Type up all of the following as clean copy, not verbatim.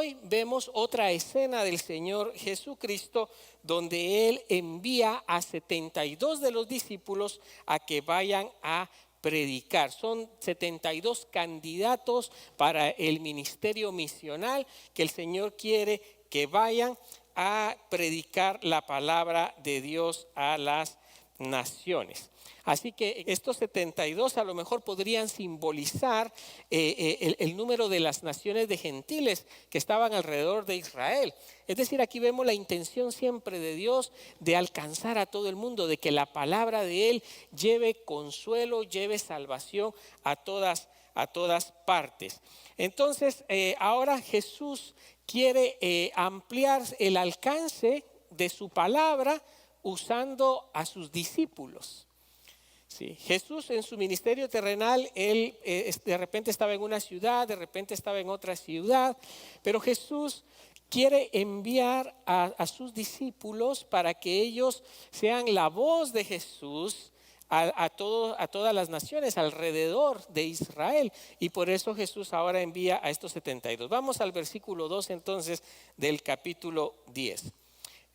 hoy vemos otra escena del Señor Jesucristo donde Él envía a 72 de los discípulos a que vayan a predicar. Son 72 candidatos para el ministerio misional que el Señor quiere que vayan a predicar la palabra de Dios a las naciones. Así que estos 72 a lo mejor podrían simbolizar el número de las naciones de gentiles que estaban alrededor de Israel. Es decir, aquí vemos la intención siempre de Dios de alcanzar a todo el mundo, de que la palabra de Él lleve consuelo, lleve salvación a todas partes. Entonces, ahora Jesús quiere ampliar el alcance de su palabra usando a sus discípulos. Sí, Jesús en su ministerio terrenal, Él de repente estaba en una ciudad, de repente estaba en otra ciudad, pero Jesús quiere enviar a sus discípulos para que ellos sean la voz de Jesús a todas las naciones alrededor de Israel. Y por eso Jesús ahora envía a estos 72. Vamos al versículo 2 entonces del capítulo 10.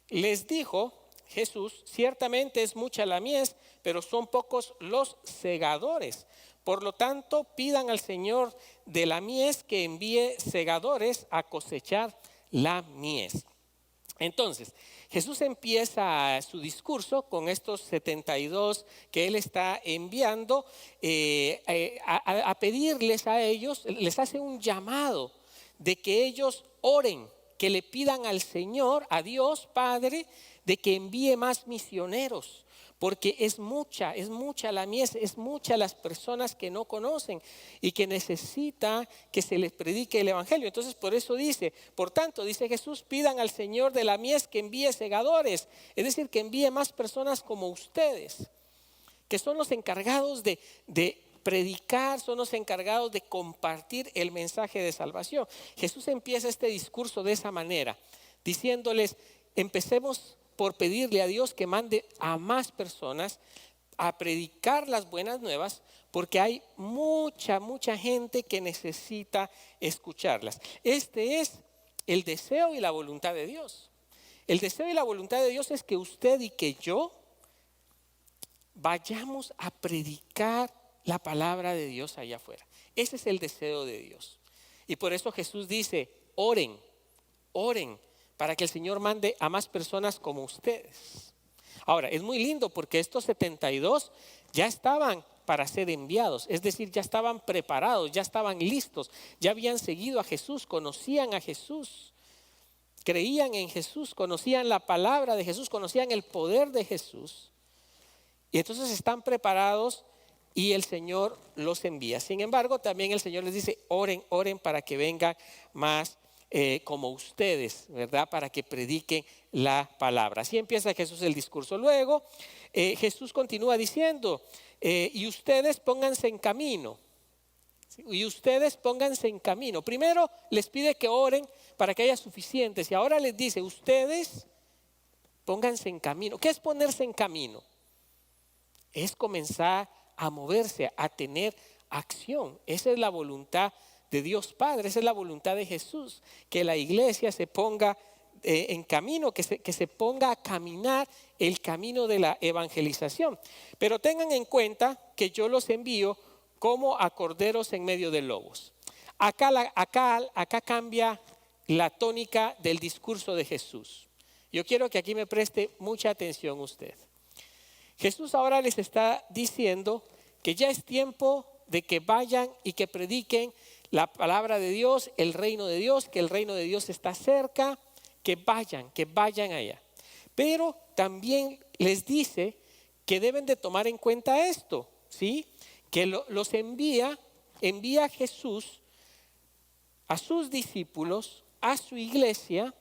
Les dijo Jesús: ciertamente es mucha la mies, pero son pocos los segadores. Por lo tanto, pidan al Señor de la mies que envíe segadores a cosechar la mies. Entonces, Jesús empieza su discurso con estos 72 que Él está enviando a pedirles a ellos, les hace un llamado de que ellos oren, que le pidan al Señor, a Dios Padre, de que envíe más misioneros, porque es mucha la mies, es mucha las personas que no conocen y que necesita que se les predique el evangelio. Entonces por eso dice, por tanto, dice Jesús, pidan al Señor de la mies que envíe segadores, es decir, que envíe más personas como ustedes, que son los encargados de predicar, son los encargados de compartir el mensaje de salvación. Jesús empieza este discurso de esa manera, diciéndoles, empecemos por pedirle a Dios que mande a más personas a predicar las buenas nuevas, porque hay mucha gente que necesita escucharlas. Este es el deseo y la voluntad de Dios. El deseo y la voluntad de Dios es que usted y que yo vayamos a predicar la palabra de Dios allá afuera. Ese es el deseo de Dios. Y por eso Jesús dice, oren para que el Señor mande a más personas como ustedes. Ahora, es muy lindo porque estos 72 ya estaban para ser enviados, es decir, ya estaban preparados, ya estaban listos, ya habían seguido a Jesús, conocían a Jesús, creían en Jesús, conocían la palabra de Jesús, conocían el poder de Jesús. Y entonces están preparados y el Señor los envía. Sin embargo, también el Señor les dice, oren para que vengan más como ustedes, ¿verdad? Para que prediquen la palabra. Así empieza Jesús el discurso. Luego Jesús continúa diciendo, y ustedes pónganse en camino. ¿Sí? Y ustedes pónganse en camino. Primero les pide que oren para que haya suficientes. Y ahora les dice, ustedes pónganse en camino. ¿Qué es ponerse en camino? Es comenzar a moverse, a tener acción. Esa es la voluntad de Dios Padre, esa es la voluntad de Jesús, que la iglesia se ponga en camino, que se ponga a caminar el camino de la evangelización. Pero tengan en cuenta que yo los envío como a corderos en medio de lobos. Acá cambia la tónica del discurso de Jesús. Yo quiero que aquí me preste mucha atención usted. Jesús ahora les está diciendo que ya es tiempo de que vayan y que prediquen la palabra de Dios, el reino de Dios, que el reino de Dios está cerca, que vayan allá. Pero también les dice que deben de tomar en cuenta esto, ¿sí? Que los envía Jesús a sus discípulos, a su iglesia,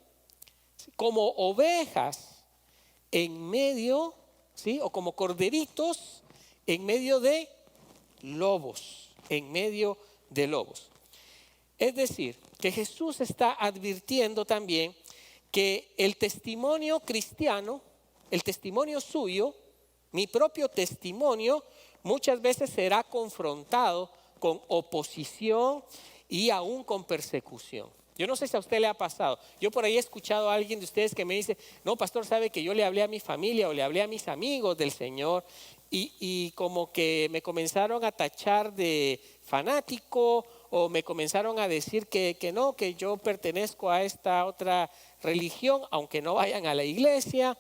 como ovejas en medio, ¿sí? O como corderitos en medio de lobos, Es decir, que Jesús está advirtiendo también que el testimonio cristiano, el testimonio suyo, mi propio testimonio, muchas veces será confrontado con oposición y aún con persecución. Yo no sé si a usted le ha pasado. Yo por ahí he escuchado a alguien de ustedes que me dice, no, pastor, sabe que yo le hablé a mi familia o le hablé a mis amigos del Señor y como que me comenzaron a tachar de fanático o me comenzaron a decir que no, que yo pertenezco a esta otra religión, aunque no vayan a la iglesia.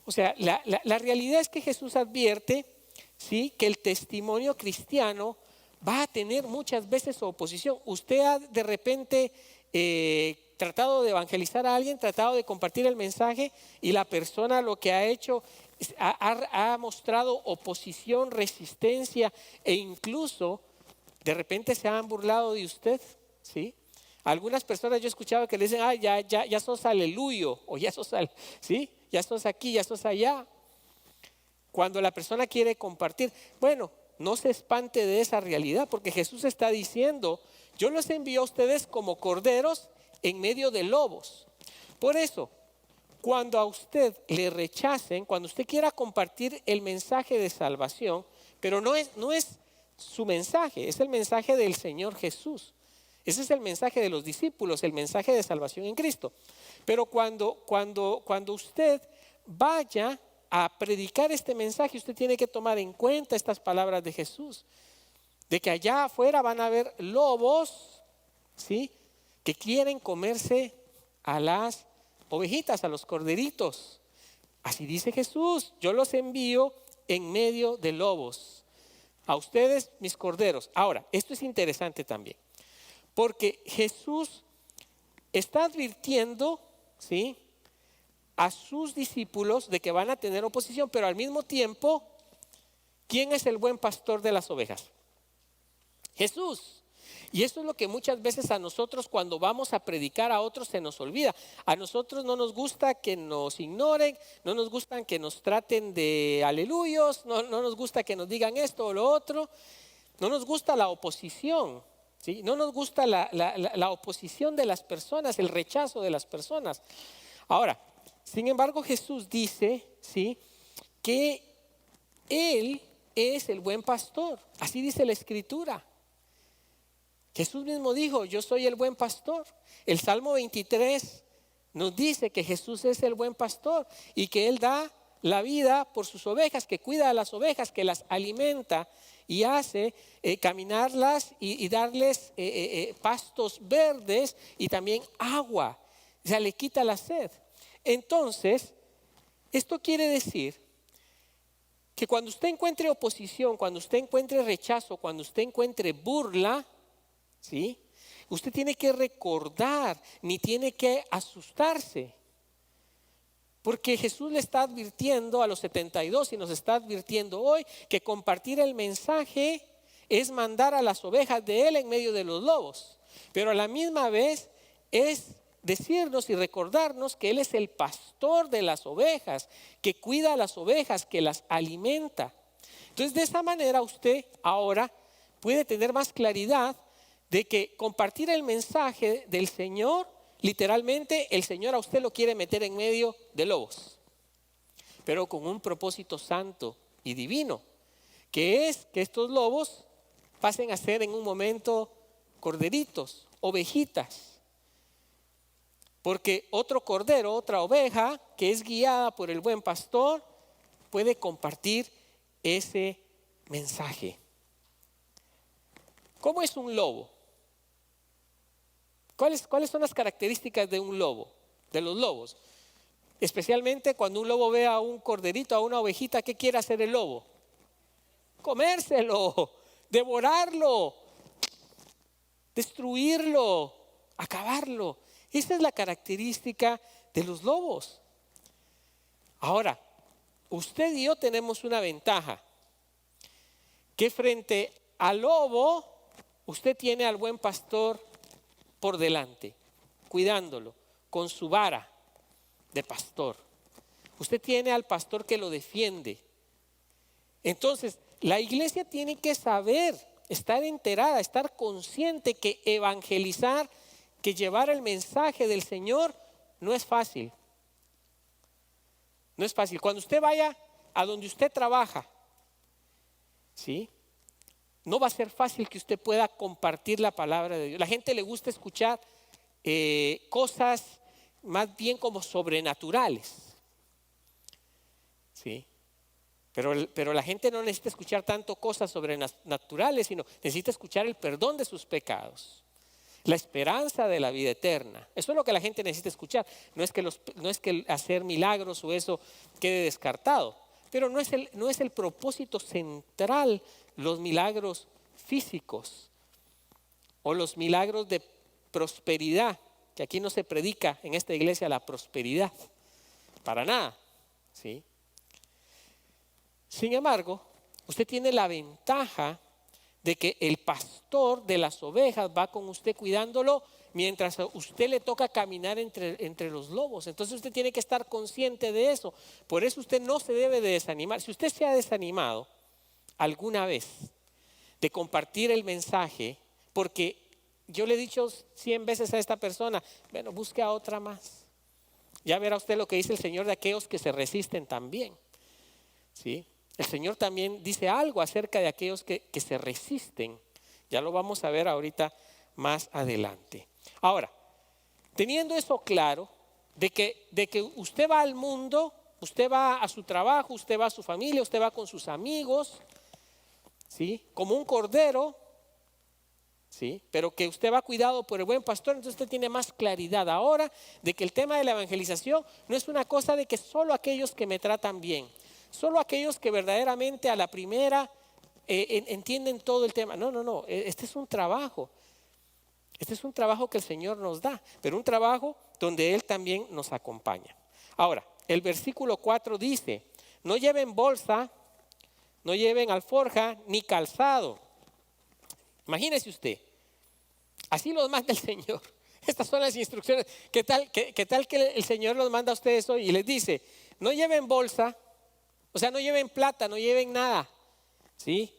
O sea, la realidad es que Jesús advierte, ¿sí?, que el testimonio cristiano va a tener muchas veces oposición. Usted ha de repente tratado de evangelizar a alguien, tratado de compartir el mensaje y la persona lo que ha hecho ha mostrado oposición, resistencia e incluso de repente se han burlado de usted, ¿sí? Algunas personas yo he escuchado que le dicen, ya sos aleluyo o ya sos, ¿sí?, ya sos aquí, ya sos allá. Cuando la persona quiere compartir, bueno, no se espante de esa realidad, porque Jesús está diciendo, yo los envío a ustedes como corderos en medio de lobos. Por eso, cuando a usted le rechacen, cuando usted quiera compartir el mensaje de salvación, pero no es su mensaje, es el mensaje del Señor Jesús. Ese es el mensaje de los discípulos, el mensaje de salvación en Cristo. Pero cuando usted vaya a predicar este mensaje, usted tiene que tomar en cuenta estas palabras de Jesús, de que allá afuera van a haber lobos, ¿sí?, que quieren comerse a las ovejitas, a los corderitos. Así dice Jesús, yo los envío en medio de lobos. A ustedes, mis corderos. Ahora, esto es interesante también, porque Jesús está advirtiendo, ¿sí?, a sus discípulos de que van a tener oposición, pero al mismo tiempo, ¿quién es el buen pastor de las ovejas? Jesús. Y eso es lo que muchas veces a nosotros cuando vamos a predicar a otros se nos olvida. A nosotros no nos gusta que nos ignoren, no nos gusta que nos traten de aleluyos, no nos gusta que nos digan esto o lo otro, no nos gusta la oposición, ¿sí? No nos gusta la oposición de las personas, el rechazo de las personas. Ahora, sin embargo, Jesús dice, ¿sí?, que Él es el buen pastor. Así dice la Escritura. Jesús mismo dijo, yo soy el buen pastor. El Salmo 23 nos dice que Jesús es el buen pastor y que Él da la vida por sus ovejas, que cuida a las ovejas, que las alimenta y hace caminarlas y darles pastos verdes y también agua. O sea, le quita la sed. Entonces, esto quiere decir que cuando usted encuentre oposición, cuando usted encuentre rechazo, cuando usted encuentre burla, ¿sí?, usted tiene que recordar, ni tiene que asustarse. Porque Jesús le está advirtiendo a los 72 y nos está advirtiendo hoy que compartir el mensaje es mandar a las ovejas de Él en medio de los lobos. Pero a la misma vez es decirnos y recordarnos que Él es el pastor de las ovejas, que cuida a las ovejas, que las alimenta. Entonces, de esa manera usted ahora puede tener más claridad de que compartir el mensaje del Señor, literalmente el Señor a usted lo quiere meter en medio de lobos, pero con un propósito santo y divino, que es que estos lobos pasen a ser en un momento corderitos, ovejitas. Porque otro cordero, otra oveja que es guiada por el buen pastor puede compartir ese mensaje. ¿Cómo es un lobo? ¿Cuáles son las características de un lobo, de los lobos? Especialmente cuando un lobo ve a un corderito, a una ovejita, ¿qué quiere hacer el lobo? Comérselo, devorarlo, destruirlo, acabarlo. Esa es la característica de los lobos. Ahora, usted y yo tenemos una ventaja, que frente al lobo, usted tiene al buen pastor por delante, cuidándolo con su vara de pastor. Usted tiene al pastor que lo defiende. Entonces, la iglesia tiene que saber, estar enterada, estar consciente que evangelizar, que llevar el mensaje del Señor no es fácil. No es fácil. Cuando usted vaya a donde usted trabaja, ¿sí?, no va a ser fácil que usted pueda compartir la palabra de Dios. La gente le gusta escuchar cosas más bien como sobrenaturales. ¿Sí? Pero la gente no necesita escuchar tanto cosas sobrenaturales, sino necesita escuchar el perdón de sus pecados, la esperanza de la vida eterna. Eso es lo que la gente necesita escuchar. No es que hacer milagros o eso quede descartado, pero no es el propósito central los milagros físicos o los milagros de prosperidad, que aquí no se predica en esta iglesia la prosperidad, para nada, ¿sí? Sin embargo, usted tiene la ventaja de que el pastor de las ovejas va con usted cuidándolo mientras a usted le toca caminar entre los lobos. Entonces usted tiene que estar consciente de eso. Por eso usted no se debe de desanimar. Si usted se ha desanimado alguna vez de compartir el mensaje, porque yo le he dicho 100 veces a esta persona, bueno, busque a otra más. Ya verá usted lo que dice el Señor de aquellos que se resisten también, ¿sí? El Señor también dice algo acerca de aquellos que se resisten. Ya lo vamos a ver ahorita más adelante. Ahora, teniendo eso claro, de que usted va al mundo, usted va a su trabajo, usted va a su familia, usted va con sus amigos, ¿sí? Como un cordero, ¿sí? Pero que usted va cuidado por el buen pastor, entonces usted tiene más claridad ahora de que el tema de la evangelización no es una cosa de que solo aquellos que me tratan bien, solo aquellos que verdaderamente a la primera entienden todo el tema. No, este es un trabajo. Este es un trabajo que el Señor nos da, pero un trabajo donde Él también nos acompaña. Ahora, el versículo 4 dice, no lleven bolsa, no lleven alforja, ni calzado. Imagínese usted, así los manda el Señor. Estas son las instrucciones. ¿Qué tal que el Señor los manda a ustedes hoy y les dice, no lleven bolsa? O sea, no lleven plata, no lleven nada, ¿sí?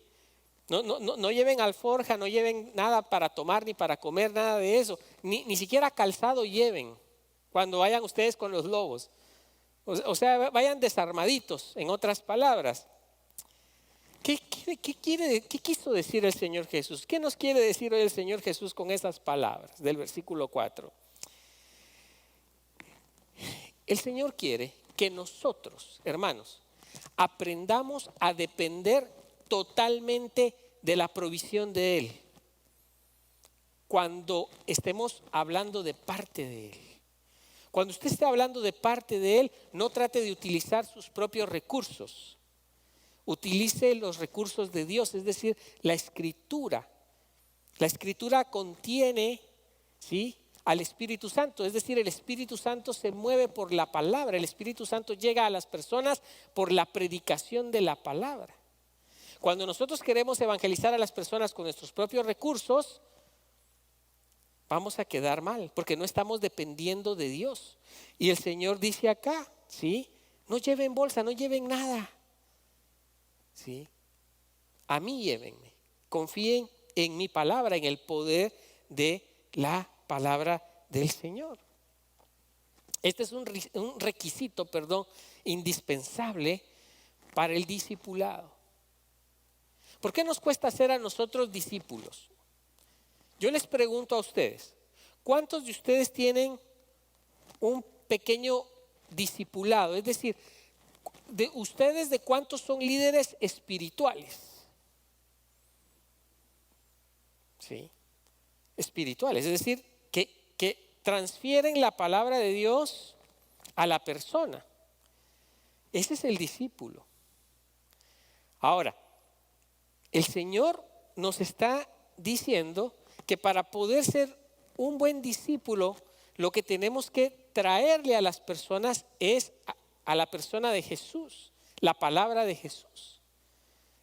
No lleven alforja, no lleven nada para tomar ni para comer, nada de eso. Ni siquiera calzado lleven cuando vayan ustedes con los lobos. O sea, vayan desarmaditos, en otras palabras. ¿Qué quiso decir el Señor Jesús? ¿Qué nos quiere decir hoy el Señor Jesús con esas palabras del versículo 4? El Señor quiere que nosotros, hermanos, aprendamos a depender totalmente de la provisión de Él cuando estemos hablando de parte de Él. Cuando usted esté hablando de parte de Él, no trate de utilizar sus propios recursos. Utilice los recursos de Dios, es decir, la Escritura. La Escritura contiene, ¿sí?, al Espíritu Santo, es decir, el Espíritu Santo se mueve por la palabra, el Espíritu Santo llega a las personas por la predicación de la palabra. Cuando nosotros queremos evangelizar a las personas con nuestros propios recursos, vamos a quedar mal, porque no estamos dependiendo de Dios. Y el Señor dice acá, ¿sí?, no lleven bolsa, no lleven nada, ¿sí? A mí llévenme, confíen en mi palabra, en el poder de la palabra del Señor. Este es un requisito, indispensable para el discipulado. ¿Por qué nos cuesta ser a nosotros discípulos? Yo les pregunto a ustedes, ¿cuántos de ustedes tienen un pequeño discipulado? Es decir, ¿de ustedes de cuántos son líderes espirituales? ¿Sí? Espirituales, es decir, que transfieren la palabra de Dios a la persona. Ese es el discípulo. Ahora, el Señor nos está diciendo que para poder ser un buen discípulo, lo que tenemos que traerle a las personas es a la persona de Jesús, la palabra de Jesús.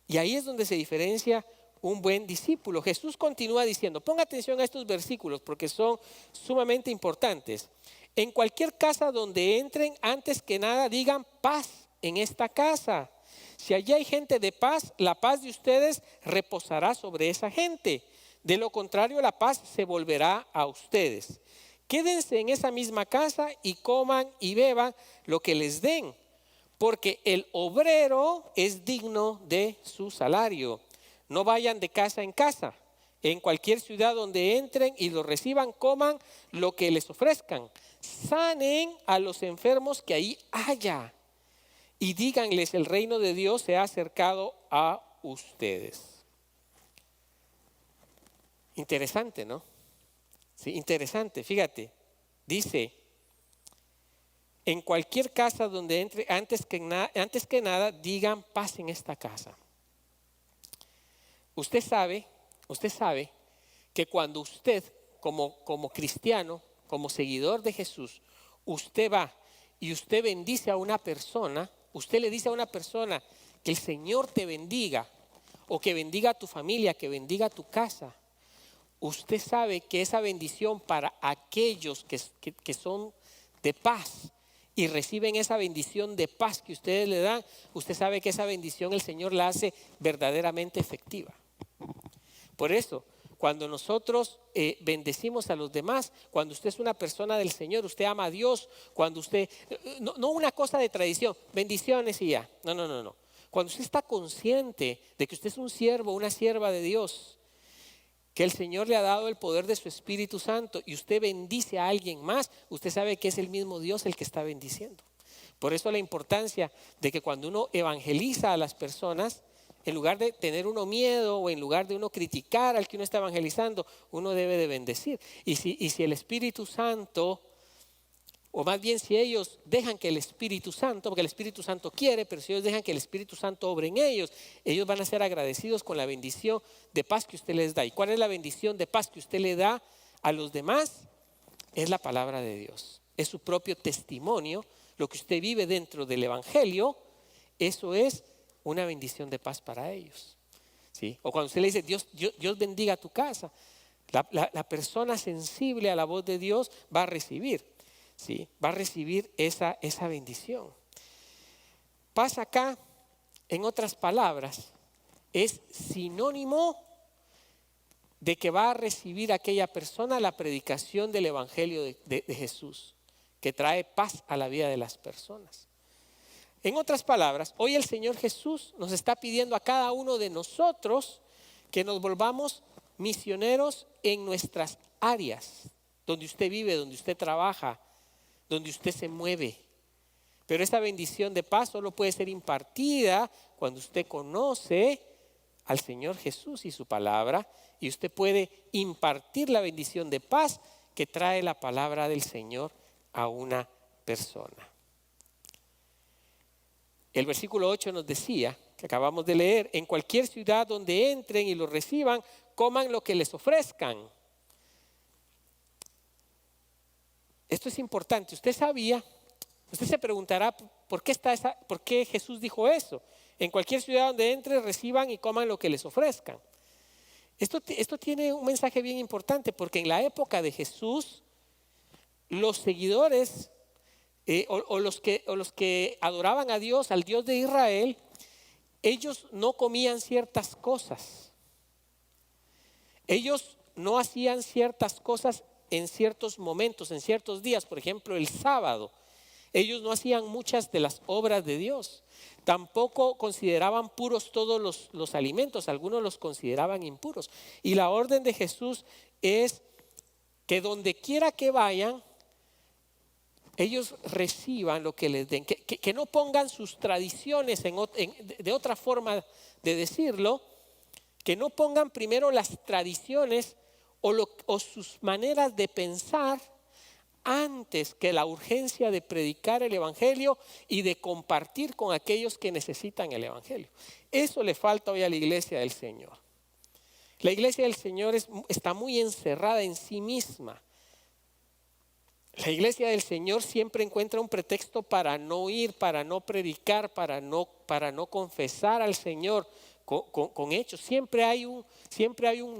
Y ahí es donde se diferencia un buen discípulo. Jesús continúa diciendo, ponga atención a estos versículos porque son sumamente importantes. En cualquier casa donde entren, antes que nada digan paz en esta casa. Si allí hay gente de paz, la paz de ustedes reposará sobre esa gente. De lo contrario, la paz se volverá a ustedes. Quédense en esa misma casa y coman y beban lo que les den, porque el obrero es digno de su salario. No vayan de casa en casa. En cualquier ciudad donde entren y los reciban, coman lo que les ofrezcan. Sanen a los enfermos que ahí haya. Y díganles, el reino de Dios se ha acercado a ustedes. Interesante, ¿no? Sí, interesante, fíjate. Dice, en cualquier casa donde entre, antes que nada, digan paz en esta casa. Usted sabe que cuando usted, como cristiano, como seguidor de Jesús, usted va y usted bendice a una persona, usted le dice a una persona que el Señor te bendiga, o que bendiga a tu familia, que bendiga a tu casa. Usted sabe que esa bendición para aquellos que son de paz y reciben esa bendición de paz que ustedes le dan, usted sabe que esa bendición el Señor la hace verdaderamente efectiva. Por eso, cuando nosotros bendecimos a los demás, cuando usted es una persona del Señor, usted ama a Dios, cuando usted, no una cosa de tradición, bendiciones y ya, no. Cuando usted está consciente de que usted es un siervo, una sierva de Dios, que el Señor le ha dado el poder de su Espíritu Santo y usted bendice a alguien más, usted sabe que es el mismo Dios el que está bendiciendo. Por eso la importancia de que cuando uno evangeliza a las personas, en lugar de tener uno miedo o en lugar de uno criticar al que uno está evangelizando, uno debe de bendecir. Y si el Espíritu Santo, o más bien si ellos dejan que el Espíritu Santo, porque el Espíritu Santo quiere, pero si ellos dejan que el Espíritu Santo obre en ellos, ellos van a ser agradecidos con la bendición de paz que usted les da. ¿Y cuál es la bendición de paz que usted le da a los demás? Es la palabra de Dios, es su propio testimonio, lo que usted vive dentro del Evangelio, eso es una bendición de paz para ellos. ¿Sí? O cuando usted le dice, Dios bendiga tu casa, la persona sensible a la voz de Dios va a recibir. ¿Sí? Va a recibir esa bendición. Paz acá, en otras palabras, es sinónimo de que va a recibir aquella persona la predicación del Evangelio de Jesús, que trae paz a la vida de las personas. En otras palabras, hoy el Señor Jesús nos está pidiendo a cada uno de nosotros que nos volvamos misioneros en nuestras áreas, donde usted vive, donde usted trabaja, donde usted se mueve. Pero esa bendición de paz solo puede ser impartida cuando usted conoce al Señor Jesús y su palabra, y usted puede impartir la bendición de paz que trae la palabra del Señor a una persona. El versículo 8 nos decía, que acabamos de leer, en cualquier ciudad donde entren y los reciban, coman lo que les ofrezcan. Esto es importante. Usted se preguntará por qué Jesús dijo eso. En cualquier ciudad donde entre, reciban y coman lo que les ofrezcan. Esto tiene un mensaje bien importante, porque en la época de Jesús, los seguidores o los que adoraban a Dios, al Dios de Israel, ellos no comían ciertas cosas. Ellos no hacían ciertas cosas en ciertos momentos, en ciertos días. Por ejemplo, el sábado. Ellos no hacían muchas de las obras de Dios. Tampoco consideraban puros todos los alimentos. Algunos los consideraban impuros. Y la orden de Jesús es que donde quiera que vayan, ellos reciban lo que les den. Que no pongan sus tradiciones de otra forma de decirlo. Que no pongan primero las tradiciones o sus maneras de pensar antes que la urgencia de predicar el Evangelio y de compartir con aquellos que necesitan el Evangelio. Eso le falta hoy a la iglesia del Señor. La iglesia del Señor está muy encerrada en sí misma. La iglesia del Señor siempre encuentra un pretexto para no ir, para no predicar, para no confesar al Señor con hechos. Siempre hay un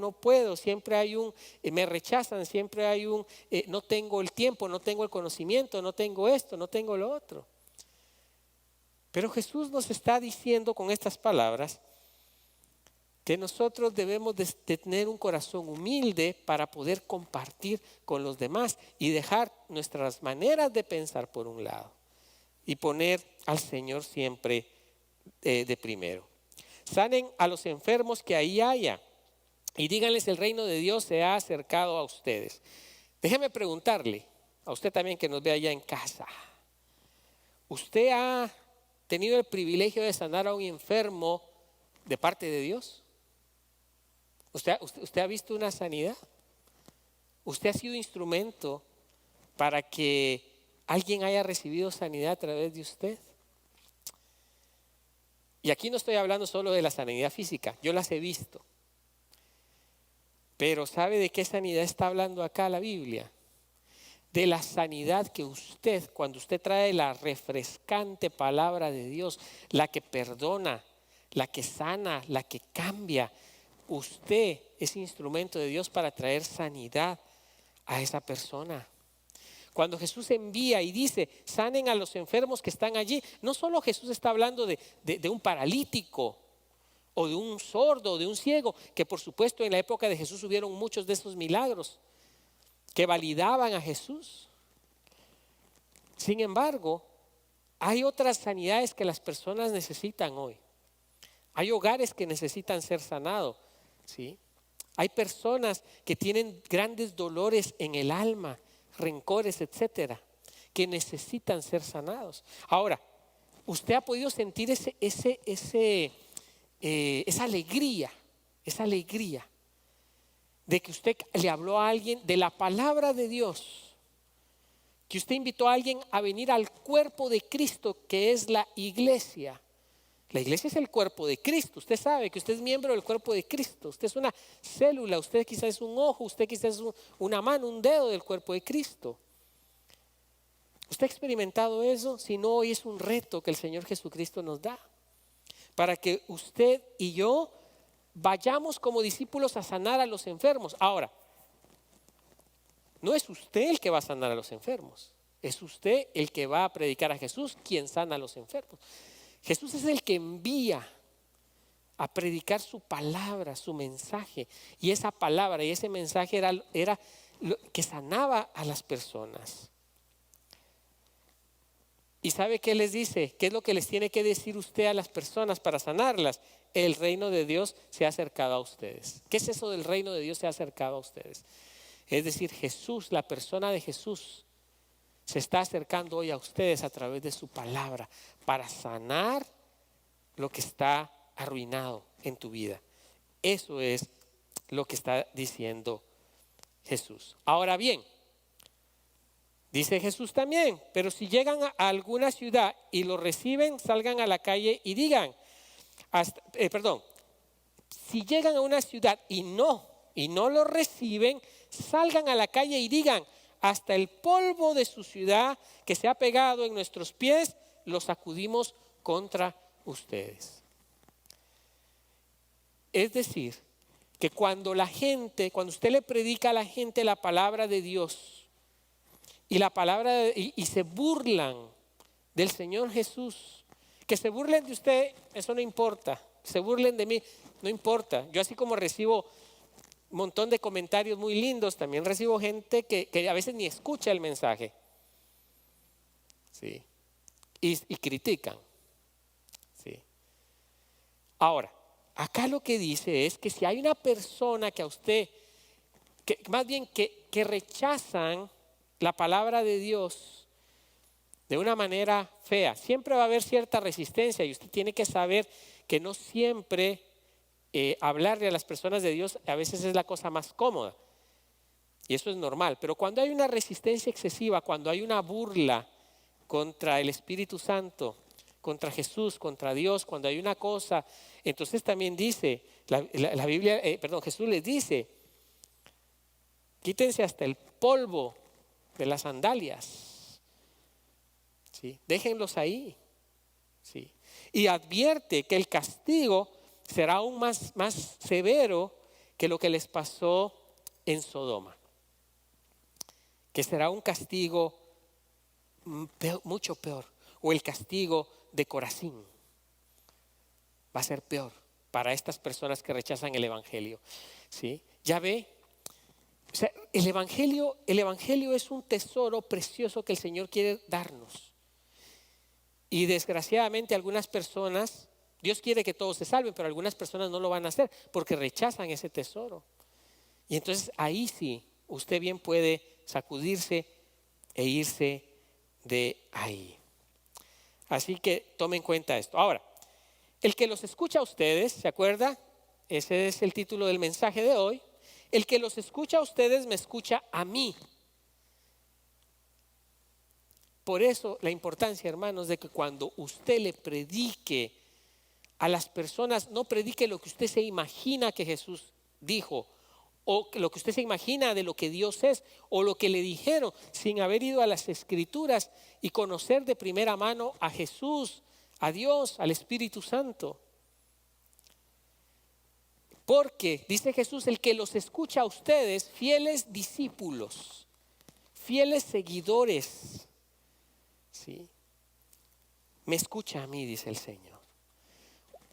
no puedo, siempre hay un me rechazan, siempre hay un no tengo el tiempo, no tengo el conocimiento, no tengo esto, no tengo lo otro. Pero Jesús nos está diciendo con estas palabras que nosotros debemos de tener un corazón humilde para poder compartir con los demás y dejar nuestras maneras de pensar por un lado y poner al Señor siempre de primero. Sanen a los enfermos que ahí haya. y díganles: el reino de Dios se ha acercado a ustedes. Déjeme preguntarle, a usted también que nos ve allá en casa, ¿usted ha tenido el privilegio de sanar a un enfermo de parte de Dios? ¿Usted ha visto una sanidad? ¿Usted ha sido instrumento para que alguien haya recibido sanidad a través de usted? Y aquí no estoy hablando solo de la sanidad física, yo las he visto. Pero ¿sabe de qué sanidad está hablando acá la Biblia? De la sanidad que usted, cuando usted trae la refrescante palabra de Dios, la que perdona, la que sana, la que cambia, usted es instrumento de Dios para traer sanidad a esa persona. Cuando Jesús envía y dice: sanen a los enfermos que están allí, no solo Jesús está hablando de un paralítico o de un sordo o de un ciego, que por supuesto en la época de Jesús hubieron muchos de esos milagros que validaban a Jesús. Sin embargo, hay otras sanidades que las personas necesitan hoy. Hay hogares que necesitan ser sanados, ¿sí? Hay personas que tienen grandes dolores en el alma, rencores, etcétera, que necesitan ser sanados. Ahora, usted ha podido sentir esa alegría de que usted le habló a alguien de la palabra de Dios, que usted invitó a alguien a venir al cuerpo de Cristo, que es la iglesia. La iglesia es el cuerpo de Cristo. Usted sabe que usted es miembro del cuerpo de Cristo. Usted es una célula, usted quizás es un ojo, usted quizás es una mano, un dedo del cuerpo de Cristo. ¿Usted ha experimentado eso? Si no, hoy es un reto que el Señor Jesucristo nos da, para que usted y yo vayamos como discípulos a sanar a los enfermos. Ahora, no es usted el que va a sanar a los enfermos, es usted el que va a predicar a Jesús, quien sana a los enfermos. Jesús es el que envía a predicar su palabra, su mensaje, y esa palabra y ese mensaje era lo que sanaba a las personas. ¿Y sabe qué les dice? ¿Qué es lo que les tiene que decir usted a las personas para sanarlas? El reino de Dios se ha acercado a ustedes. ¿Qué es eso del reino de Dios se ha acercado a ustedes? Es decir, Jesús, la persona de Jesús, se está acercando hoy a ustedes a través de su palabra para sanar lo que está arruinado en tu vida. Eso es lo que está diciendo Jesús. Ahora bien, dice Jesús también: pero si llegan a alguna ciudad y lo reciben, salgan a la calle y digan, si llegan a una ciudad y no lo reciben, salgan a la calle y digan: hasta el polvo de su ciudad que se ha pegado en nuestros pies, lo sacudimos contra ustedes. Es decir, que cuando usted le predica a la gente la palabra de Dios y se burlan del Señor Jesús, que se burlen de usted, eso no importa. Se burlen de mí, no importa. Yo, así como recibo un montón de comentarios muy lindos, también recibo gente que a veces ni escucha el mensaje, ¿sí? Y critican, ¿sí? Ahora, acá lo que dice es que si hay una persona que a usted, que rechazan la palabra de Dios de una manera fea, siempre va a haber cierta resistencia, y usted tiene que saber que no siempre hablarle a las personas de Dios a veces es la cosa más cómoda, y eso es normal. Pero cuando hay una resistencia excesiva, cuando hay una burla contra el Espíritu Santo, contra Jesús, contra Dios, cuando hay una cosa, entonces también dice la Biblia, Jesús les dice: quítense hasta el polvo de las sandalias, ¿sí? Déjenlos ahí, ¿sí? Y advierte que el castigo será aún más severo que lo que les pasó en Sodoma, que será un castigo mucho peor, o el castigo de Corazín va a ser peor para estas personas que rechazan el evangelio, ¿sí? Ya ve, o sea, el evangelio es un tesoro precioso que el Señor quiere darnos, y desgraciadamente algunas personas Dios quiere que todos se salven, pero algunas personas no lo van a hacer porque rechazan ese tesoro. Y entonces ahí sí, usted bien puede sacudirse e irse de ahí. Así que tomen en cuenta esto. Ahora, el que los escucha a ustedes, ¿se acuerda? Ese es el título del mensaje de hoy. El que los escucha a ustedes me escucha a mí. Por eso la importancia, hermanos, de que cuando usted le predique a las personas, no predique lo que usted se imagina que Jesús dijo, o lo que usted se imagina de lo que Dios es, o lo que le dijeron, sin haber ido a las Escrituras y conocer de primera mano a Jesús, a Dios, al Espíritu Santo. Porque, dice Jesús, el que los escucha a ustedes, fieles discípulos, fieles seguidores, ¿sí? Me escucha a mí, dice el Señor.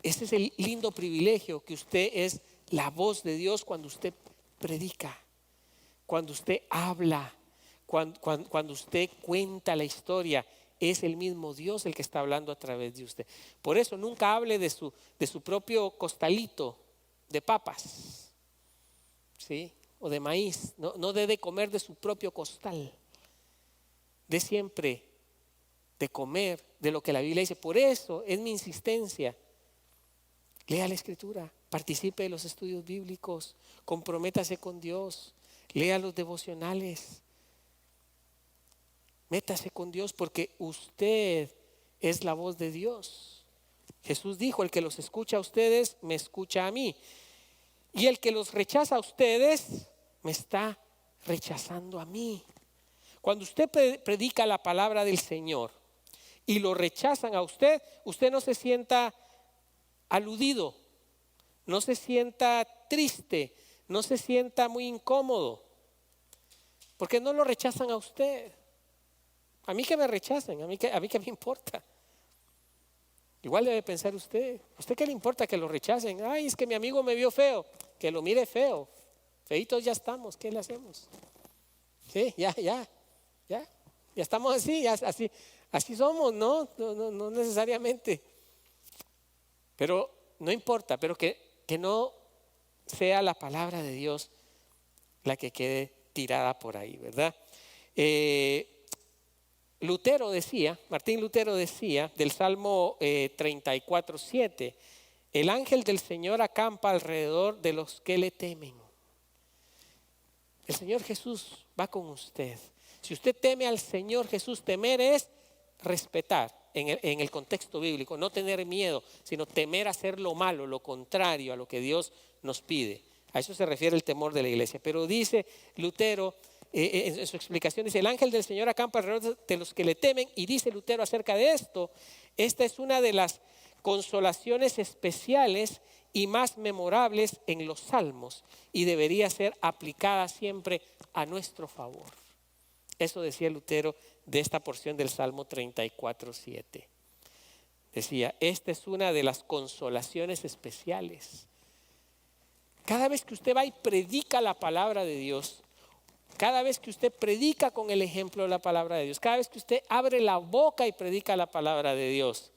Ese es el lindo privilegio, que usted es la voz de Dios cuando usted predica, cuando usted habla, cuando usted cuenta la historia. Es el mismo Dios el que está hablando a través de usted. Por eso nunca hable de su propio costalito de papas, ¿sí? O de maíz. No debe comer de su propio costal. De siempre de comer de lo que la Biblia dice. Por eso es mi insistencia. Lea la Escritura, participe de los estudios bíblicos, comprométase con Dios, lea los devocionales, métase con Dios, porque usted es la voz de Dios. Jesús dijo, el que los escucha a ustedes, me escucha a mí. Y el que los rechaza a ustedes, me está rechazando a mí. Cuando usted predica la palabra del Señor y lo rechazan a usted, usted no se sienta aludido, no se sienta triste, no se sienta muy incómodo, porque no lo rechazan a usted. A mí que me rechacen, a mí que me importa. Igual debe pensar usted. ¿A usted qué le importa que lo rechacen? Ay, es que mi amigo me vio feo. Que lo mire feo. Feitos ya estamos, ¿qué le hacemos? Sí, ya estamos así, así somos, no necesariamente. Pero no importa, pero que no sea la palabra de Dios la que quede tirada por ahí, ¿verdad? Martín Lutero decía del Salmo 34:7, el ángel del Señor acampa alrededor de los que le temen. El Señor Jesús va con usted. Si usted teme al Señor Jesús, temer es respetar en el contexto bíblico, no tener miedo, sino temer hacer lo malo, lo contrario a lo que Dios nos pide. A eso se refiere el temor de la iglesia. Pero dice Lutero, en su explicación, dice, el ángel del Señor acampa alrededor de los que le temen, y dice Lutero acerca de esto, esta es una de las consolaciones especiales y más memorables en los salmos, y debería ser aplicada siempre a nuestro favor. Eso decía Lutero de esta porción del Salmo 34:7. Decía, esta es una de las consolaciones especiales. Cada vez que usted va y predica la palabra de Dios, cada vez que usted predica con el ejemplo de la palabra de Dios, cada vez que usted abre la boca y predica la palabra de Dios,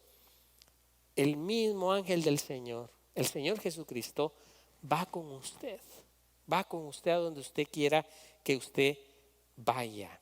el mismo ángel del Señor, el Señor Jesucristo, va con usted a donde usted quiera que usted vaya.